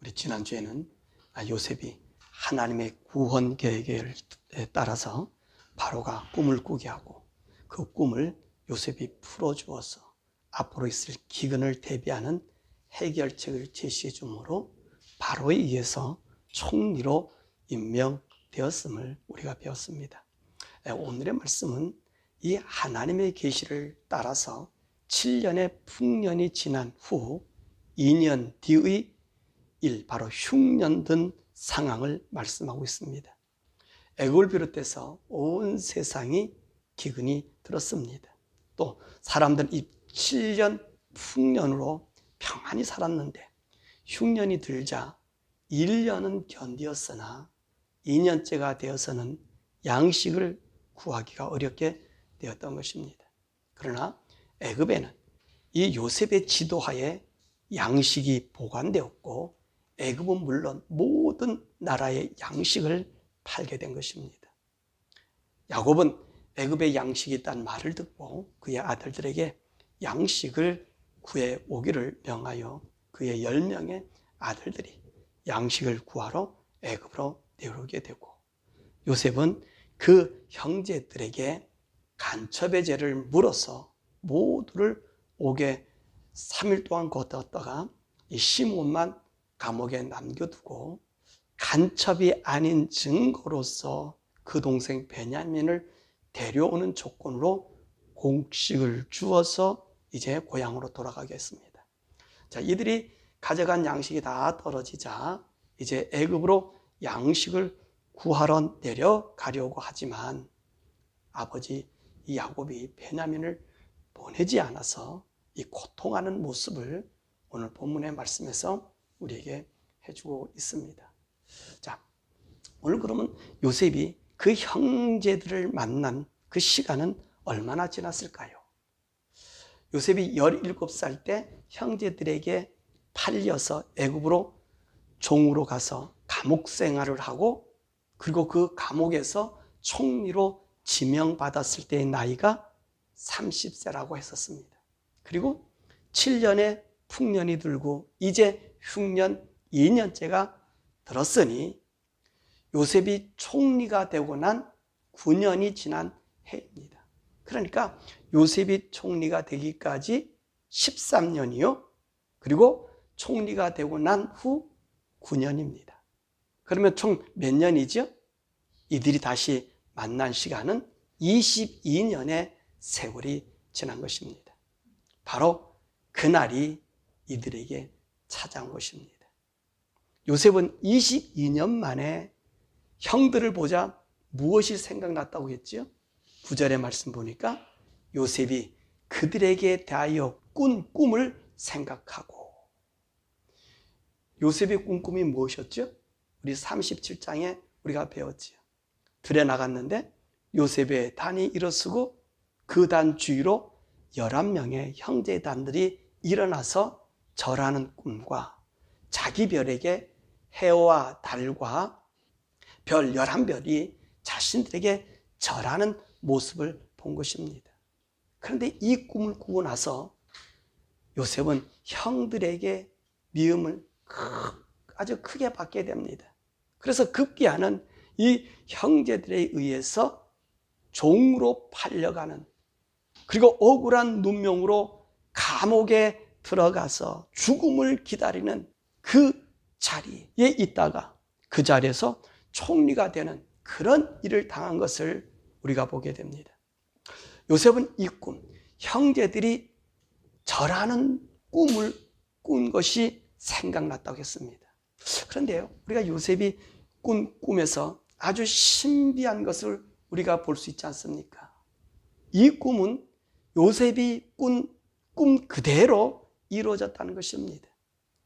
우리 지난주에는 요셉이 하나님의 구원 계획에 따라서 바로가 꿈을 꾸게 하고 그 꿈을 요셉이 풀어주어서 앞으로 있을 기근을 대비하는 해결책을 제시해 주므로 바로에 의해서 총리로 임명되었음을 우리가 배웠습니다. 오늘의 말씀은 이 하나님의 계시를 따라서 7년의 풍년이 지난 후 2년 뒤의 일, 바로 흉년된 상황을 말씀하고 있습니다. 애국을 비롯해서 온 세상이 기근이 들었습니다. 또 사람들은 이 7년 풍년으로 평안히 살았는데 흉년이 들자 1년은 견디었으나 2년째가 되어서는 양식을 구하기가 어렵게 되었던 것입니다. 그러나 애굽에는 이 요셉의 지도하에 양식이 보관되었고 애굽은 물론 모든 나라의 양식을 팔게 된 것입니다. 야곱은 애굽에 양식이 있다는 말을 듣고 그의 아들들에게 양식을 구해 오기를 명하여 그의 10명의 아들들이 양식을 구하러 애굽으로 내려오게 되고 요셉은 그 형제들에게 간첩의 죄를 물어서 모두를 옥에 3일 동안 걷었다가 이 시몬만 감옥에 남겨두고 간첩이 아닌 증거로서 그 동생 베냐민을 데려오는 조건으로 곡식을 주어서 이제 고향으로 돌아가게 했습니다. 자, 이들이 가져간 양식이 다 떨어지자 이제 애굽으로 양식을 구하러 내려가려고 하지만 아버지 이 야곱이 베냐민을 보내지 않아서 이 고통하는 모습을 오늘 본문의 말씀에서 우리에게 해주고 있습니다. 자, 오늘 그러면 요셉이 그 형제들을 만난 그 시간은 얼마나 지났을까요? 요셉이 17살 때 형제들에게 팔려서 애굽으로 종으로 가서 감옥 생활을 하고 그리고 그 감옥에서 총리로 지명받았을 때의 나이가 30세라고 했었습니다. 그리고 7년의 풍년이 들고 이제 흉년 2년째가 들었으니 요셉이 총리가 되고 난 9년이 지난 해입니다. 그러니까 요셉이 총리가 되기까지 13년이요. 그리고 총리가 되고 난 후 9년입니다. 그러면 총 몇 년이죠? 이들이 다시 만난 시간은 22년의 세월이 지난 것입니다. 바로 그날이 이들에게 찾아온 것입니다. 요셉은 22년 만에 형들을 보자 무엇이 생각났다고 했지요? 9절의 말씀 보니까 요셉이 그들에게 대하여 꾼 꿈을 생각하고 요셉의 꾼 꿈이 무엇이었죠? 우리 37장에 우리가 배웠지요. 들에 나갔는데 요셉의 단이 일어서고 그 단 주위로 11명의 형제단들이 일어나서 절하는 꿈과 자기 별에게 해와 달과 별 11별이 자신들에게 절하는 모습을 본 것입니다. 그런데 이 꿈을 꾸고 나서 요셉은 형들에게 미움을 아주 크게 받게 됩니다. 그래서 급기야는 이 형제들에 의해서 종으로 팔려가는 그리고 억울한 눈명으로 감옥에 들어가서 죽음을 기다리는 그 자리에 있다가 그 자리에서 총리가 되는 그런 일을 당한 것을 우리가 보게 됩니다. 요셉은 이 꿈, 형제들이 절하는 꿈을 꾼 것이 생각났다고 했습니다. 그런데요, 우리가 요셉이 꾼 꿈에서 아주 신비한 것을 우리가 볼 수 있지 않습니까? 이 꿈은 요셉이 꾼 꿈 그대로 이루어졌다는 것입니다.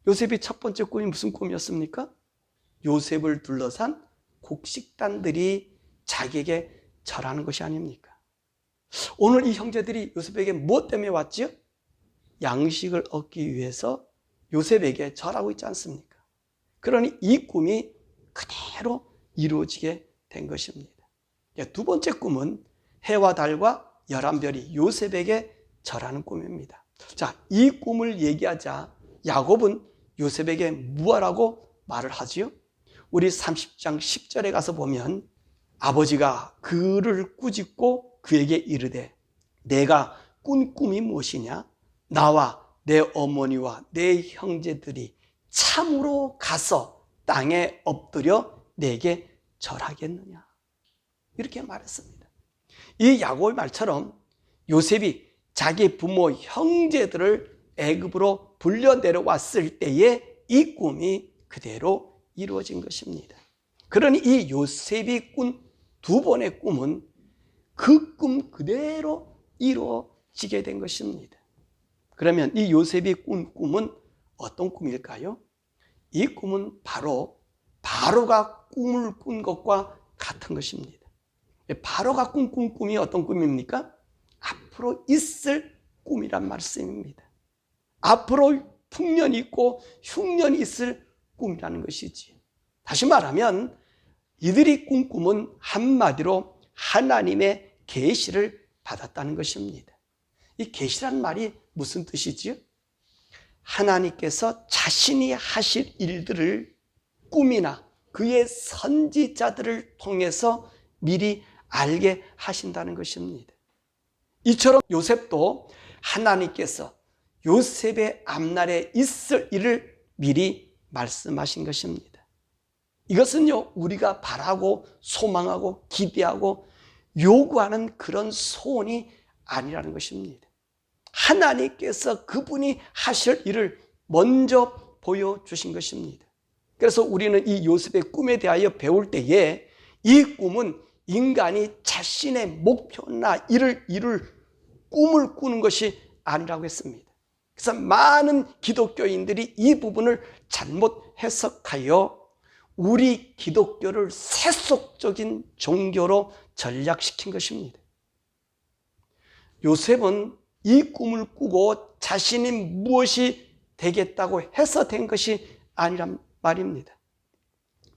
요셉이 첫 번째 꿈이 무슨 꿈이었습니까? 요셉을 둘러싼 곡식단들이 자기에게 절하는 것이 아닙니까? 오늘 이 형제들이 요셉에게 무엇 때문에 왔지요? 양식을 얻기 위해서 요셉에게 절하고 있지 않습니까? 그러니 이 꿈이 그대로 이루어지게 된 것입니다. 두 번째 꿈은 해와 달과 11별이 요셉에게 절하는 꿈입니다. 자, 이 꿈을 얘기하자 야곱은 요셉에게 무엇라고 말을 하지요. 우리 30장 10절에 가서 보면 아버지가 그를 꾸짖고 그에게 이르되 내가 꾼 꿈이 무엇이냐? 나와 내 어머니와 내 형제들이 참으로 가서 땅에 엎드려 내게 절하겠느냐? 이렇게 말했습니다. 이 야곱의 말처럼 요셉이 자기 부모 형제들을 애굽으로 불려 내려왔을 때에 이 꿈이 그대로 이루어진 것입니다. 그러니 이 요셉이 꾼 두 번의 꿈은 그 꿈 그대로 이루어지게 된 것입니다. 그러면 이 요셉이 꾼 꿈은 어떤 꿈일까요? 이 꿈은 바로 바로가 꿈을 꾼 것과 같은 것입니다. 바로가 꾼 꿈이 어떤 꿈입니까? 앞으로 있을 꿈이란 말씀입니다. 앞으로 풍년이 있고 흉년이 있을 꿈이라는 것이지. 다시 말하면 이들이 꾼 꿈은 한마디로 하나님의 계시를 받았다는 것입니다. 이 계시란 말이 무슨 뜻이지요? 하나님께서 자신이 하실 일들을 꿈이나 그의 선지자들을 통해서 미리 알게 하신다는 것입니다. 이처럼 요셉도 하나님께서 요셉의 앞날에 있을 일을 미리 말씀하신 것입니다. 이것은요, 우리가 바라고 소망하고 기대하고 요구하는 그런 소원이 아니라는 것입니다. 하나님께서 그분이 하실 일을 먼저 보여주신 것입니다. 그래서 우리는 이 요셉의 꿈에 대하여 배울 때에 이 꿈은 인간이 자신의 목표나 일을 이룰 꿈을 꾸는 것이 아니라고 했습니다. 그래서 많은 기독교인들이 이 부분을 잘못 해석하여 우리 기독교를 세속적인 종교로 전락시킨 것입니다. 요셉은 이 꿈을 꾸고 자신이 무엇이 되겠다고 해서 된 것이 아니란 말입니다.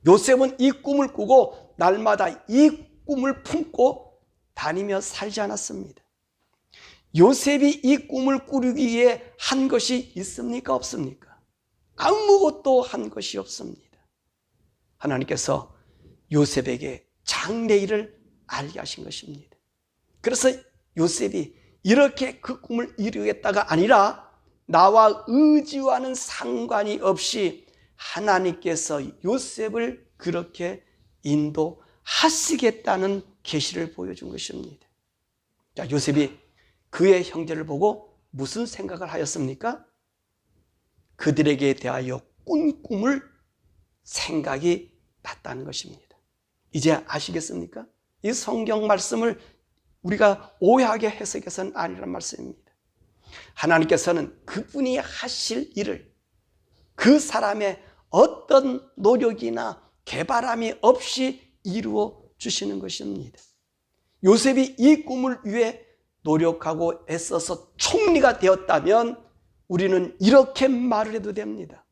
요셉은 이 꿈을 꾸고 날마다 이 꿈을 품고 다니며 살지 않았습니다. 요셉이 이 꿈을 꾸기 위해 한 것이 있습니까? 없습니까? 아무것도 한 것이 없습니다. 하나님께서 요셉에게 장래일을 알게 하신 것입니다. 그래서 요셉이 이렇게 그 꿈을 이루겠다가 아니라 나와 의지와는 상관이 없이 하나님께서 요셉을 그렇게 인도하시겠다는 계시를 보여준 것입니다. 자, 요셉이 그의 형제를 보고 무슨 생각을 하였습니까? 그들에게 대하여 꾼 꿈을 생각이 났다는 것입니다. 이제 아시겠습니까? 이 성경 말씀을 우리가 오해하게 해석해서는 아니란 말씀입니다. 하나님께서는 그분이 하실 일을 그 사람의 어떤 노력이나 개발함이 없이 이루어 주시는 것입니다. 요셉이 이 꿈을 위해 노력하고 애써서 총리가 되었다면 우리는 이렇게 말을 해도 됩니다.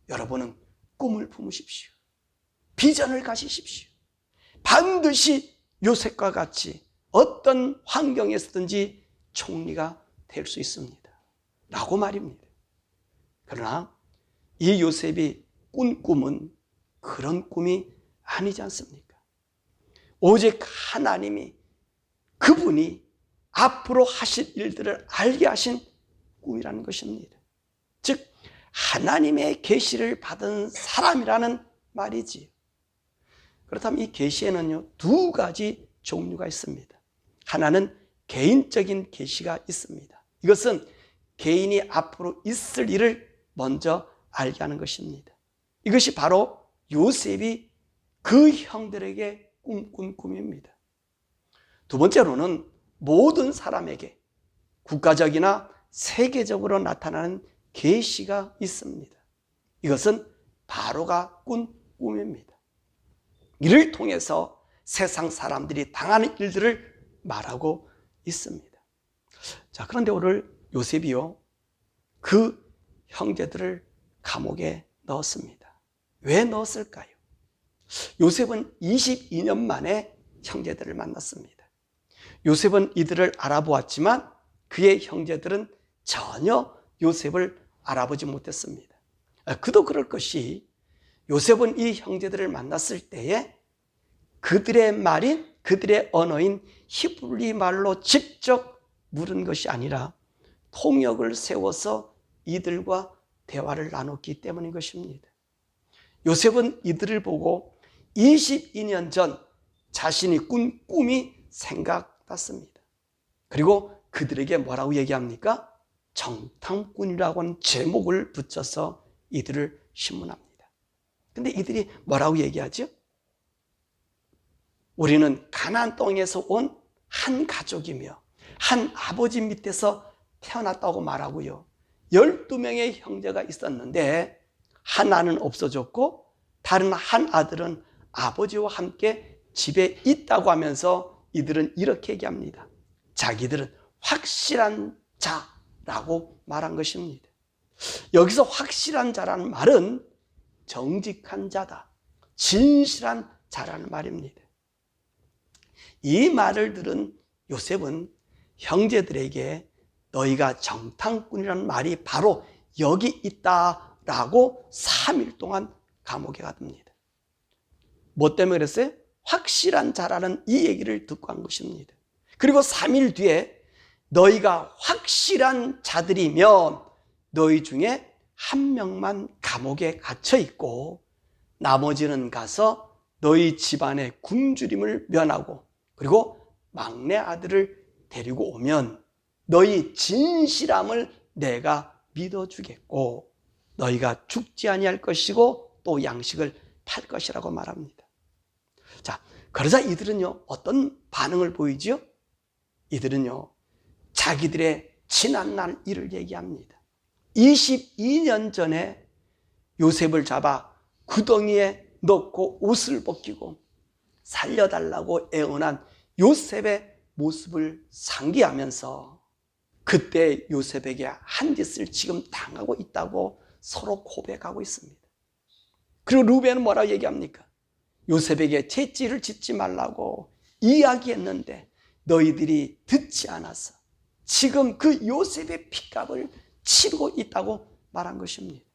여러분은 꿈을 품으십시오. 비전을 가지십시오. 반드시 요셉과 같이 어떤 환경에서든지 총리가 될 수 있습니다. 라고 말입니다. 그러나 이 요셉이 꾼 꿈은 그런 꿈이 아니지 않습니까? 오직 하나님이 그분이 앞으로 하실 일들을 알게 하신 꿈이라는 것입니다. 즉 하나님의 계시를 받은 사람이라는 말이지요. 그렇다면 이 계시에는요, 두 가지 종류가 있습니다. 하나는 개인적인 계시가 있습니다. 이것은 개인이 앞으로 있을 일을 먼저 알게 하는 것입니다. 이것이 바로 요셉이 그 형들에게 꿈꾼 꿈입니다. 두 번째로는 모든 사람에게 국가적이나 세계적으로 나타나는 계시가 있습니다. 이것은 바로가 꾼 꿈입니다. 이를 통해서 세상 사람들이 당하는 일들을 말하고 있습니다. 자, 그런데 오늘 요셉이요, 그 형제들을 감옥에 넣었습니다. 왜 넣었을까요? 요셉은 22년 만에 형제들을 만났습니다. 요셉은 이들을 알아보았지만 그의 형제들은 전혀 요셉을 알아보지 못했습니다. 그도 그럴 것이 요셉은 이 형제들을 만났을 때에 그들의 말인, 그들의 언어인 히브리 말로 직접 물은 것이 아니라 통역을 세워서 이들과 대화를 나눴기 때문인 것입니다. 요셉은 이들을 보고 22년 전 자신이 꾼 꿈이 생각났습니다. 그리고 그들에게 뭐라고 얘기합니까? 정탐꾼이라고 하는 제목을 붙여서 이들을 신문합니다. 근데 이들이 뭐라고 얘기하죠? 우리는 가나안 땅에서 온 한 가족이며 한 아버지 밑에서 태어났다고 말하고요. 12명의 형제가 있었는데 하나는 없어졌고 다른 한 아들은 아버지와 함께 집에 있다고 하면서 이들은 이렇게 얘기합니다. 자기들은 확실한 자라고 말한 것입니다. 여기서 확실한 자라는 말은 정직한 자다, 진실한 자라는 말입니다. 이 말을 들은 요셉은 형제들에게 너희가 정탐꾼이라는 말이 바로 여기 있다라고 3일 동안 감옥에 가둡니다. 뭐 때문에 그랬어요? 확실한 자라는 이 얘기를 듣고 한 것입니다. 그리고 3일 뒤에 너희가 확실한 자들이면 너희 중에 한 명만 감옥에 갇혀 있고 나머지는 가서 너희 집안의 굶주림을 면하고 그리고 막내 아들을 데리고 오면 너희 진실함을 내가 믿어주겠고 너희가 죽지 아니할 것이고 또 양식을 팔 것이라고 말합니다. 자, 그러자 이들은요 어떤 반응을 보이죠? 이들은요 자기들의 지난날 일을 얘기합니다. 22년 전에 요셉을 잡아 구덩이에 넣고 옷을 벗기고 살려달라고 애원한 요셉의 모습을 상기하면서 그때 요셉에게 한 짓을 지금 당하고 있다고 서로 고백하고 있습니다. 그리고 루벤은 뭐라고 얘기합니까? 요셉에게 채찍을 짓지 말라고 이야기했는데 너희들이 듣지 않아서 지금 그 요셉의 핏값을 치르고 있다고 말한 것입니다.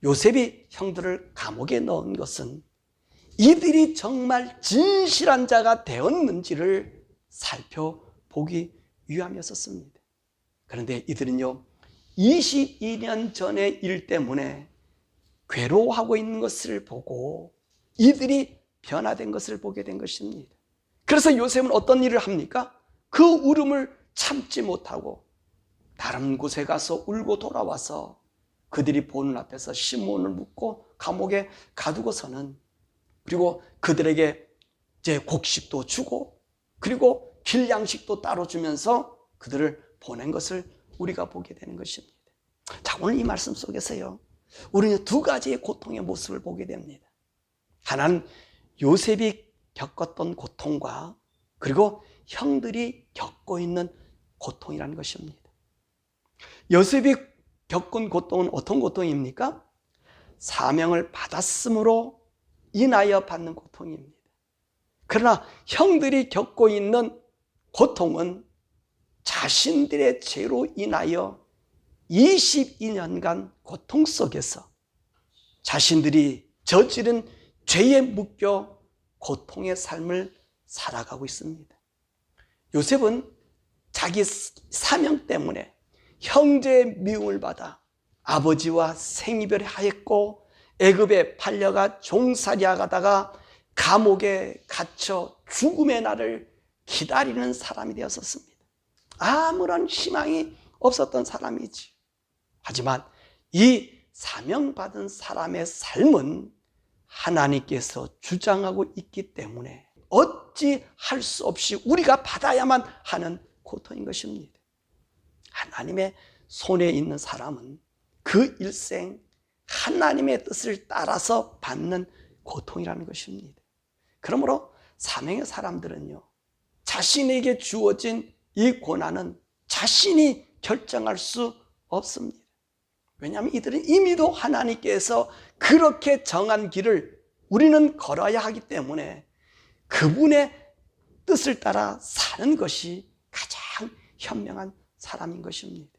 요셉이 형들을 감옥에 넣은 것은 이들이 정말 진실한 자가 되었는지를 살펴보기 위함이었습니다. 그런데 이들은요 22년 전의 일 때문에 괴로워하고 있는 것을 보고 이들이 변화된 것을 보게 된 것입니다. 그래서 요셉은 어떤 일을 합니까? 그 울음을 참지 못하고 다른 곳에 가서 울고 돌아와서 그들이 보는 앞에서 시몬을 묻고 감옥에 가두고서는 그리고 그들에게 이제 곡식도 주고 그리고 길양식도 따로 주면서 그들을 보낸 것을 우리가 보게 되는 것입니다. 자, 오늘 이 말씀 속에서요 우리는 두 가지의 고통의 모습을 보게 됩니다. 하나는 요셉이 겪었던 고통과 그리고 형들이 겪고 있는 고통이라는 것입니다. 요셉이 겪은 고통은 어떤 고통입니까? 사명을 받았으므로 인하여 받는 고통입니다. 그러나 형들이 겪고 있는 고통은 자신들의 죄로 인하여 22년간 고통 속에서 자신들이 저지른 죄에 묶여 고통의 삶을 살아가고 있습니다. 요셉은 자기 사명 때문에 형제의 미움을 받아 아버지와 생이별을 하였고 애굽에 팔려가 종살이하다가 감옥에 갇혀 죽음의 날을 기다리는 사람이 되었었습니다. 아무런 희망이 없었던 사람이지. 하지만 이 사명받은 사람의 삶은 하나님께서 주장하고 있기 때문에 어찌할 수 없이 우리가 받아야만 하는 고통인 것입니다. 하나님의 손에 있는 사람은 그 일생 하나님의 뜻을 따라서 받는 고통이라는 것입니다. 그러므로 사명의 사람들은요 자신에게 주어진 이 고난은 자신이 결정할 수 없습니다. 왜냐하면 이들은 이미도 하나님께서 그렇게 정한 길을 우리는 걸어야 하기 때문에 그분의 뜻을 따라 사는 것이 가장 현명한 사람인 것입니다.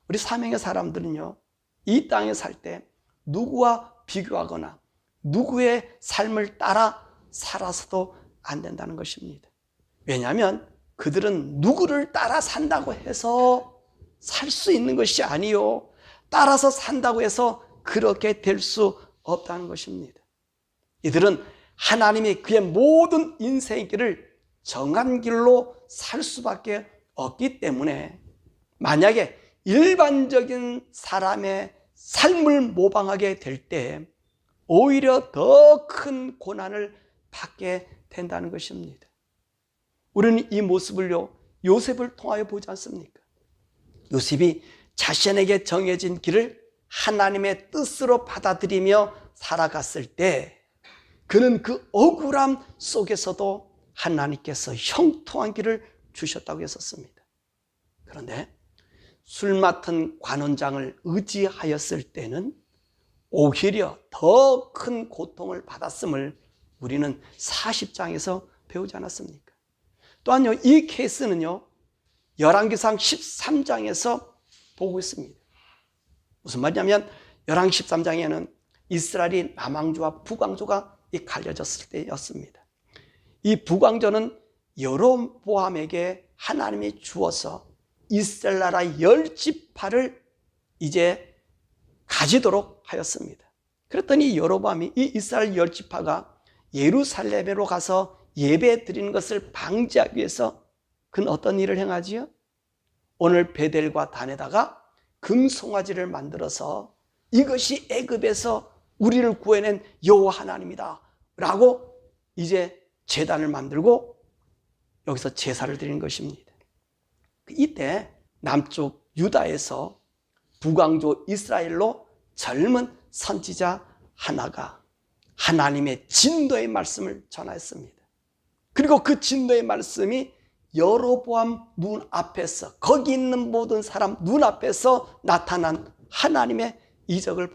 우리 사명의 사람들은요 이 땅에 살 때 누구와 비교하거나 누구의 삶을 따라 살아서도 안 된다는 것입니다. 왜냐하면 그들은 누구를 따라 산다고 해서 살 수 있는 것이 아니요, 따라서 산다고 해서 그렇게 될 수 없다는 것입니다. 이들은 하나님이 그의 모든 인생의 길을 정한 길로 살 수밖에 없기 때문에, 만약에 일반적인 사람의 삶을 모방하게 될 때 오히려 더 큰 고난을 받게 된다는 것입니다. 우리는 이 모습을요, 요셉을 통하여 보지 않습니까? 요셉이 자신에게 정해진 길을 하나님의 뜻으로 받아들이며 살아갔을 때 그는 그 억울함 속에서도 하나님께서 형통한 길을 주셨다고 했었습니다. 그런데 술 맡은 관원장을 의지하였을 때는 오히려 더 큰 고통을 받았음을 우리는 40장에서 배우지 않았습니까? 또한요, 이 케이스는요, 열왕기상 13장에서 보고 있습니다. 무슨 말이냐면 열왕기 13장에는 이스라엘이 남왕조와 북왕조가 갈려졌을 때였습니다. 이 북왕조는 여로보암에게 하나님이 주어서 이스라엘 나라 10지파를 이제 가지도록 하였습니다. 그랬더니 여로보암이 이 이스라엘 10지파가 예루살렘으로 가서 예배 드리는 것을 방지하기 위해서 그는 어떤 일을 행하지요? 오늘 베델과 단에다가 금송아지를 만들어서 이것이 애굽에서 우리를 구해낸 여호와 하나님이다 라고 이제 제단을 만들고 여기서 제사를 드리는 것입니다. 이때 남쪽 유다에서 북왕조 이스라엘로 젊은 선지자 하나가 하나님의 진노의 말씀을 전하였습니다. 그리고 그 진노의 말씀이 여로보암 눈앞에서, 거기 있는 모든 사람 눈앞에서 나타난 하나님의 이적을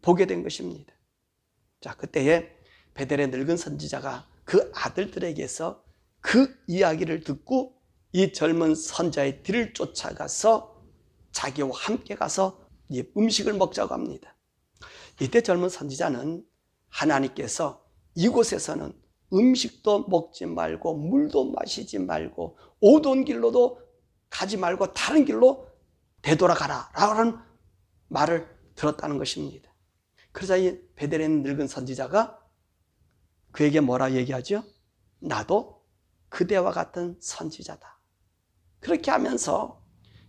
보게 된 것입니다. 자, 그때에 베델의 늙은 선지자가 그 아들들에게서 그 이야기를 듣고 이 젊은 선자의 뒤를 쫓아가서 자기와 함께 가서 음식을 먹자고 합니다. 이때 젊은 선지자는 하나님께서 이곳에서는 음식도 먹지 말고 물도 마시지 말고 오던 길로도 가지 말고 다른 길로 되돌아가라 라는 말을 들었다는 것입니다. 그러자 이 베델의 늙은 선지자가 그에게 뭐라 얘기하죠? 나도 그대와 같은 선지자다. 그렇게 하면서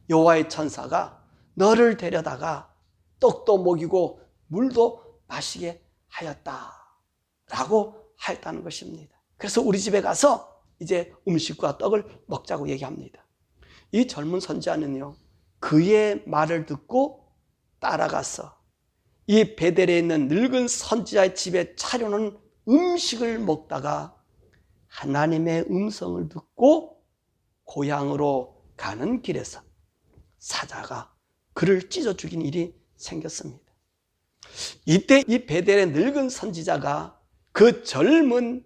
여호와의 천사가 너를 데려다가 떡도 먹이고 물도 마시게 하였다 라고 하였다는 것입니다. 그래서 우리 집에 가서 이제 음식과 떡을 먹자고 얘기합니다. 이 젊은 선지자는요, 그의 말을 듣고 따라가서 이 베델에 있는 늙은 선지자의 집에 차려놓은 음식을 먹다가 하나님의 음성을 듣고 고향으로 가는 길에서 사자가 그를 찢어 죽인 일이 생겼습니다. 이때 이 베델의 늙은 선지자가 그 젊은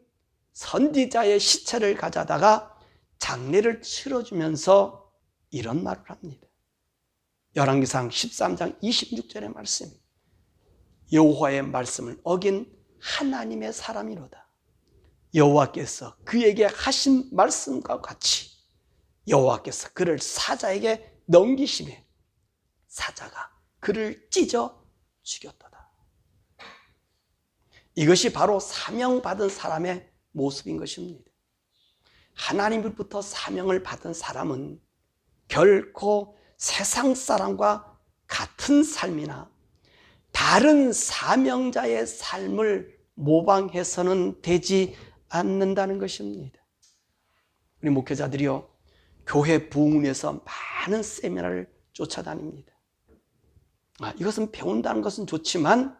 선지자의 시체를 가져다가 장례를 치러주면서 이런 말을 합니다. 열왕기상 13장 26절의 말씀, 여호와의 말씀을 어긴 하나님의 사람이로다. 여호와께서 그에게 하신 말씀과 같이 여호와께서 그를 사자에게 넘기시매 사자가 그를 찢어 죽였도다. 이것이 바로 사명받은 사람의 모습인 것입니다. 하나님으로부터 사명을 받은 사람은 결코 세상 사람과 같은 삶이나 다른 사명자의 삶을 모방해서는 되지 않는다는 것입니다. 우리 목회자들이요, 교회 부흥회에서 많은 세미나를 쫓아다닙니다. 이것은 배운다는 것은 좋지만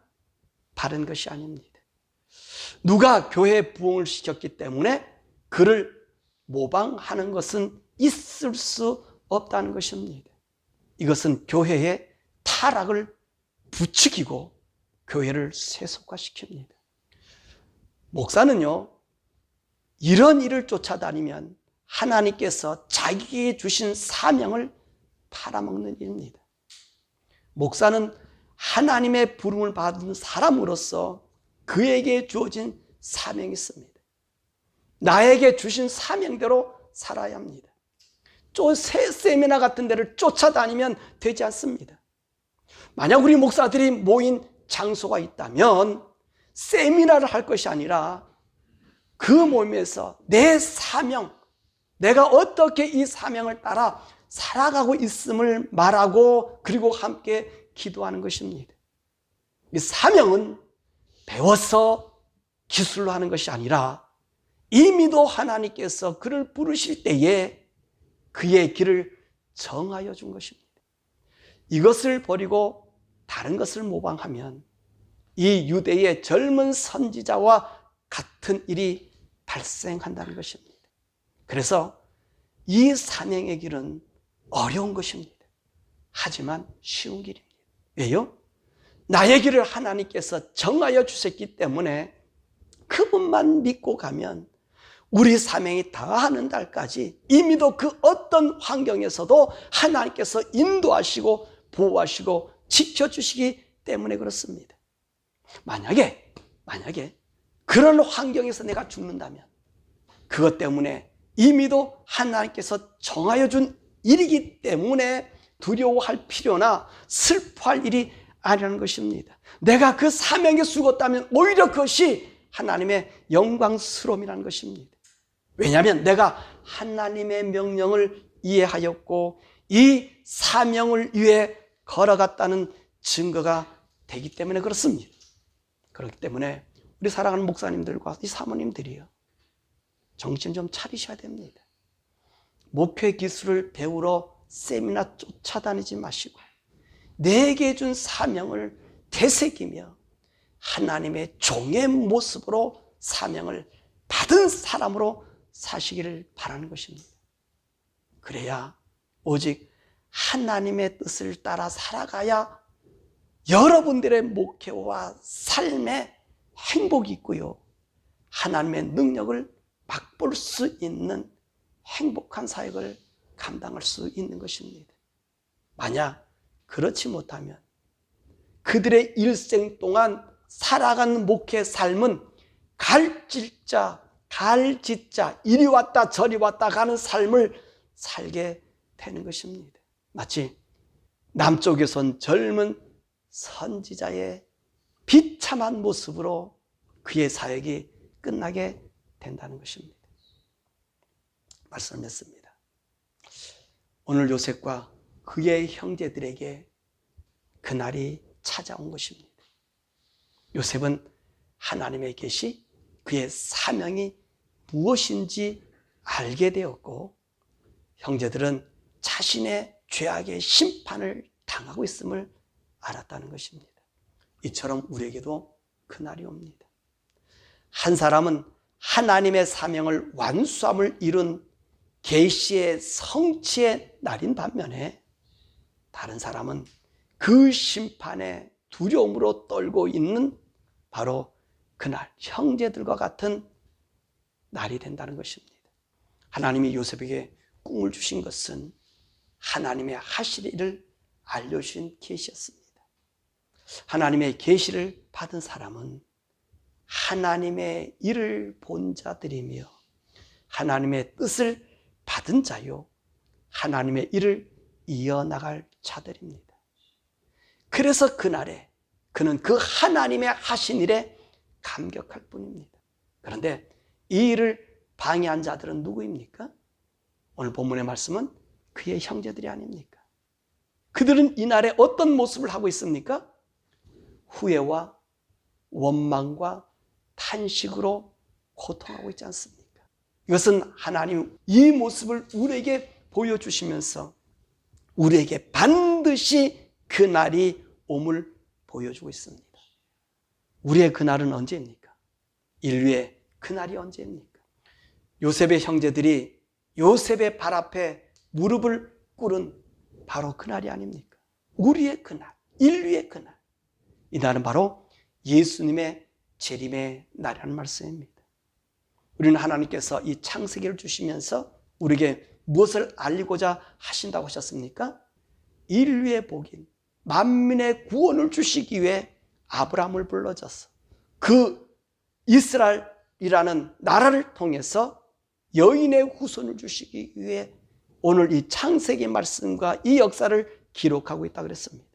바른 것이 아닙니다. 누가 교회 부흥을 시켰기 때문에 그를 모방하는 것은 있을 수 없다는 것입니다. 이것은 교회의 타락을 부추기고 교회를 세속화시킵니다. 목사는요, 이런 일을 쫓아다니면 하나님께서 자기에게 주신 사명을 팔아먹는 일입니다. 목사는 하나님의 부름을 받은 사람으로서 그에게 주어진 사명이 있습니다. 나에게 주신 사명대로 살아야 합니다. 세미나 같은 데를 쫓아다니면 되지 않습니다. 만약 우리 목사들이 모인 장소가 있다면 세미나를 할 것이 아니라 그 모임에서 내 사명, 내가 어떻게 이 사명을 따라 살아가고 있음을 말하고 그리고 함께 기도하는 것입니다. 이 사명은 배워서 기술로 하는 것이 아니라 이미도 하나님께서 그를 부르실 때에 그의 길을 정하여 준 것입니다. 이것을 버리고 다른 것을 모방하면 이 유대의 젊은 선지자와 같은 일이 발생한다는 것입니다. 그래서 이 사명의 길은 어려운 것입니다. 하지만 쉬운 길입니다. 왜요? 나의 길을 하나님께서 정하여 주셨기 때문에 그분만 믿고 가면 우리 사명이 다하는 날까지 이미도 그 어떤 환경에서도 하나님께서 인도하시고 보호하시고 지켜주시기 때문에 그렇습니다. 만약에 그런 환경에서 내가 죽는다면 그것 때문에 이미도 하나님께서 정하여 준 일이기 때문에 두려워할 필요나 슬퍼할 일이 아니라는 것입니다. 내가 그 사명에 죽었다면 오히려 그것이 하나님의 영광스러움이라는 것입니다. 왜냐하면 내가 하나님의 명령을 이해하였고 이 사명을 위해 걸어갔다는 증거가 되기 때문에 그렇습니다. 그렇기 때문에 우리 사랑하는 목사님들과 이 사모님들이요, 정신 좀 차리셔야 됩니다. 목회 기술을 배우러 세미나 쫓아다니지 마시고 내게 준 사명을 되새기며 하나님의 종의 모습으로 사명을 받은 사람으로 사시기를 바라는 것입니다. 그래야 오직 하나님의 뜻을 따라 살아가야 여러분들의 목회와 삶에 행복이 있고요, 하나님의 능력을 맛볼 수 있는 행복한 사역을 감당할 수 있는 것입니다. 만약 그렇지 못하면 그들의 일생 동안 살아간 목회 삶은 갈짓자 이리 왔다 저리 왔다 가는 삶을 살게 되는 것입니다. 마치 남쪽에선 젊은 선지자의 비참한 모습으로 그의 사역이 끝나게 된다는 것입니다. 말씀했습니다. 오늘 요셉과 그의 형제들에게 그날이 찾아온 것입니다. 요셉은 하나님의 계시, 그의 사명이 무엇인지 알게 되었고 형제들은 자신의 죄악의 심판을 당하고 있음을 알았다는 것입니다. 이처럼 우리에게도 그날이 옵니다. 한 사람은 하나님의 사명을 완수함을 이룬 계시의 성취의 날인 반면에 다른 사람은 그 심판의 두려움으로 떨고 있는 바로 그날 형제들과 같은 날이 된다는 것입니다. 하나님이 요셉에게 꿈을 주신 것은 하나님의 하실 일을 알려주신 계시였습니다. 하나님의 계시를 받은 사람은 하나님의 일을 본 자들이며 하나님의 뜻을 받은 자요, 하나님의 일을 이어나갈 자들입니다. 그래서 그날에 그는 그 하나님의 하신 일에 감격할 뿐입니다. 그런데 이 일을 방해한 자들은 누구입니까? 오늘 본문의 말씀은 그의 형제들이 아닙니까? 그들은 이날에 어떤 모습을 하고 있습니까? 후회와 원망과 탄식으로 고통하고 있지 않습니까? 이것은 하나님 이 모습을 우리에게 보여주시면서 우리에게 반드시 그날이 옴을 보여주고 있습니다. 우리의 그날은 언제입니까? 인류의 그날이 언제입니까? 요셉의 형제들이 요셉의 발 앞에 무릎을 꿇은 바로 그날이 아닙니까? 우리의 그날, 인류의 그날. 이 날은 바로 예수님의 재림의 날이라는 말씀입니다. 우리는 하나님께서 이 창세기를 주시면서 우리에게 무엇을 알리고자 하신다고 하셨습니까? 인류의 복인, 만민의 구원을 주시기 위해 아브라함을 불러줘서 그 이스라엘이라는 나라를 통해서 여인의 후손을 주시기 위해 오늘 이 창세기 말씀과 이 역사를 기록하고 있다고 그랬습니다.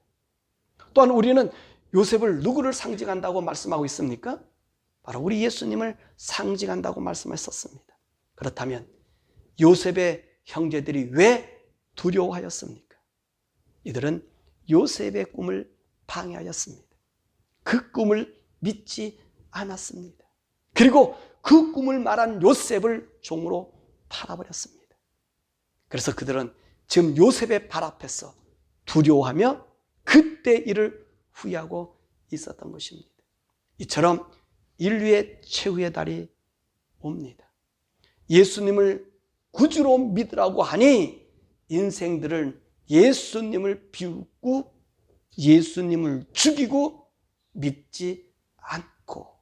또한 우리는 요셉을 누구를 상징한다고 말씀하고 있습니까? 바로 우리 예수님을 상징한다고 말씀하셨습니다. 그렇다면 요셉의 형제들이 왜 두려워하였습니까? 이들은 요셉의 꿈을 방해하였습니다. 그 꿈을 믿지 않았습니다. 그리고 그 꿈을 말한 요셉을 종으로 팔아버렸습니다. 그래서 그들은 지금 요셉의 발 앞에서 두려워하며 그때 이를 후회하고 있었던 것입니다. 이처럼 인류의 최후의 달이 옵니다. 예수님을 구주로 믿으라고 하니 인생들을 예수님을 비웃고 예수님을 죽이고 믿지 않고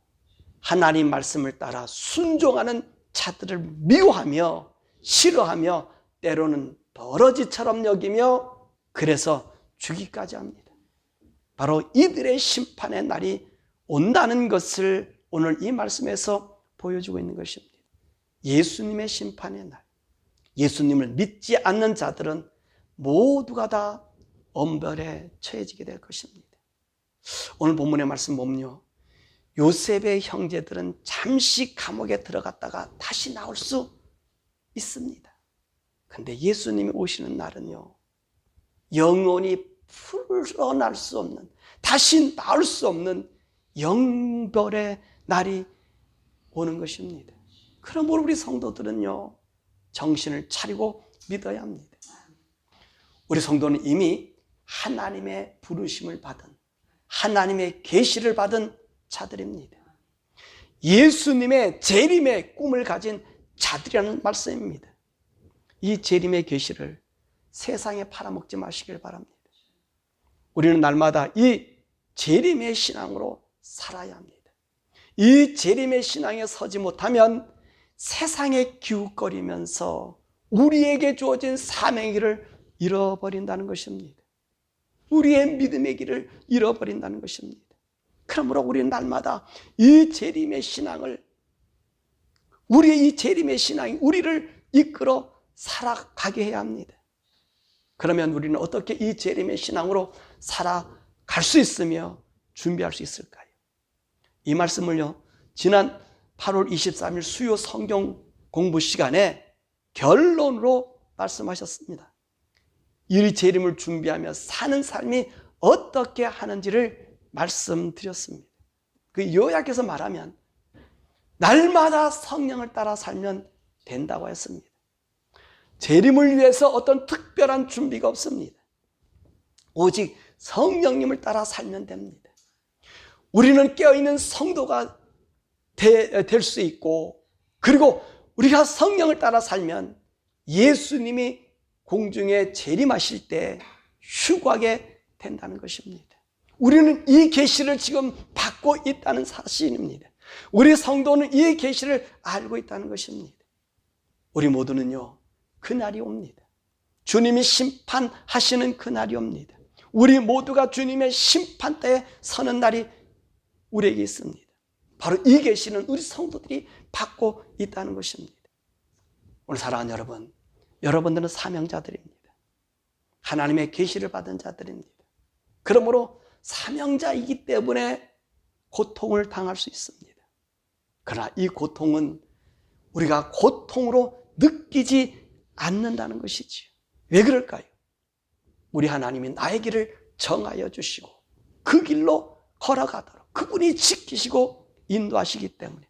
하나님 말씀을 따라 순종하는 자들을 미워하며 싫어하며 때로는 버러지처럼 여기며 그래서 죽이기까지 합니다. 바로 이들의 심판의 날이 온다는 것을 오늘 이 말씀에서 보여주고 있는 것입니다. 예수님의 심판의 날, 예수님을 믿지 않는 자들은 모두가 다 엄벌에 처해지게 될 것입니다. 오늘 본문의 말씀 보면요, 요셉의 형제들은 잠시 감옥에 들어갔다가 다시 나올 수 있습니다. 근데 예수님이 오시는 날은요, 영원히 풀어날 수 없는, 다시 나올 수 없는 영벌의 날이 오는 것입니다. 그러므로 우리 성도들은요, 정신을 차리고 믿어야 합니다. 우리 성도는 이미 하나님의 부르심을 받은, 하나님의 계시를 받은 자들입니다. 예수님의 재림의 꿈을 가진 자들이라는 말씀입니다. 이 재림의 계시를 세상에 팔아먹지 마시길 바랍니다. 우리는 날마다 이 재림의 신앙으로 살아야 합니다. 이 재림의 신앙에 서지 못하면 세상에 기웃거리면서 우리에게 주어진 사명의 길을 잃어버린다는 것입니다. 우리의 믿음의 길을 잃어버린다는 것입니다. 그러므로 우리는 날마다 이 재림의 신앙을, 우리의 이 재림의 신앙이 우리를 이끌어 살아가게 해야 합니다. 그러면 우리는 어떻게 이 재림의 신앙으로 살아갈 수 있으며 준비할 수 있을까요? 이 말씀을요, 지난 8월 23일 수요 성경 공부 시간에 결론으로 말씀하셨습니다. 이 재림을 준비하며 사는 삶이 어떻게 하는지를 말씀드렸습니다. 그 요약해서 말하면 날마다 성령을 따라 살면 된다고 했습니다. 재림을 위해서 어떤 특별한 준비가 없습니다. 오직 성령님을 따라 살면 됩니다. 우리는 깨어있는 성도가 될 수 있고, 그리고 우리가 성령을 따라 살면 예수님이 공중에 재림하실 때 휴거하게 된다는 것입니다. 우리는 이 계시를 지금 받고 있다는 사실입니다. 우리 성도는 이 계시를 알고 있다는 것입니다. 우리 모두는요, 그날이 옵니다. 주님이 심판하시는 그날이 옵니다. 우리 모두가 주님의 심판대에 서는 날이 우리에게 있습니다. 바로 이 계시는 우리 성도들이 받고 있다는 것입니다. 오늘 사랑하는 여러분, 여러분들은 사명자들입니다. 하나님의 계시를 받은 자들입니다. 그러므로 사명자이기 때문에 고통을 당할 수 있습니다. 그러나 이 고통은 우리가 고통으로 느끼지 않는다는 것이지요. 왜 그럴까요? 우리 하나님이 나의 길을 정하여 주시고 그 길로 걸어가도록 그분이 지키시고 인도하시기 때문에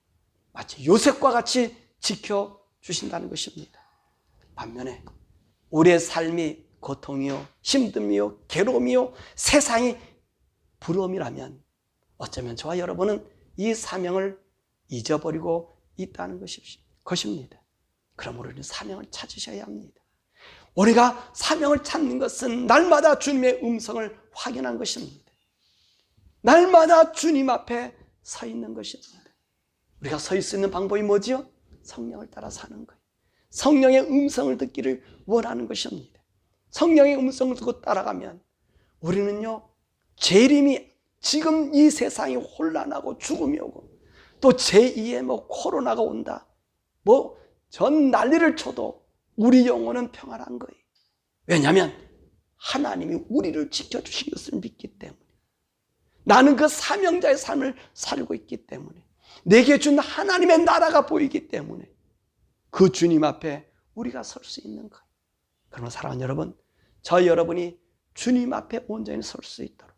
마치 요셉과 같이 지켜주신다는 것입니다. 반면에 우리의 삶이 고통이요, 힘듦이요, 괴로움이요, 세상이 부러움이라면 어쩌면 저와 여러분은 이 사명을 잊어버리고 있다는 것입니다. 그러므로 우리는 사명을 찾으셔야 합니다. 우리가 사명을 찾는 것은 날마다 주님의 음성을 확인한 것입니다. 날마다 주님 앞에 서 있는 것입니다. 우리가 서 있는 방법이 뭐지요? 성령을 따라 사는 거예요. 성령의 음성을 듣기를 원하는 것입니다. 성령의 음성을 듣고 따라가면 우리는요, 재림이 지금 이 세상이 혼란하고 죽음이 오고 또 제2의 뭐 코로나가 온다, 뭐 전 난리를 쳐도 우리 영혼은 평안한 거예요. 왜냐하면 하나님이 우리를 지켜주신 것을 믿기 때문에, 나는 그 사명자의 삶을 살고 있기 때문에, 내게 준 하나님의 나라가 보이기 때문에 그 주님 앞에 우리가 설 수 있는 거예요. 그러나 사랑하는 여러분, 저 여러분이 주님 앞에 온전히 설 수 있도록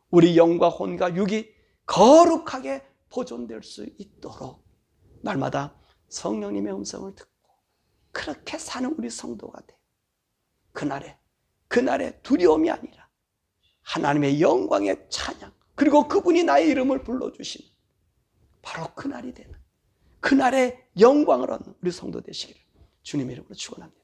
우리 영과 혼과 육이 거룩하게 보존될 수 있도록 날마다 성령님의 음성을 듣고 그렇게 사는 우리 성도가 돼요. 그날에 두려움이 아니라 하나님의 영광의 찬양, 그리고 그분이 나의 이름을 불러주시는 바로 그날이 되는, 그날의 영광을 얻는 우리 성도 되시기를 주님의 이름으로 축원합니다.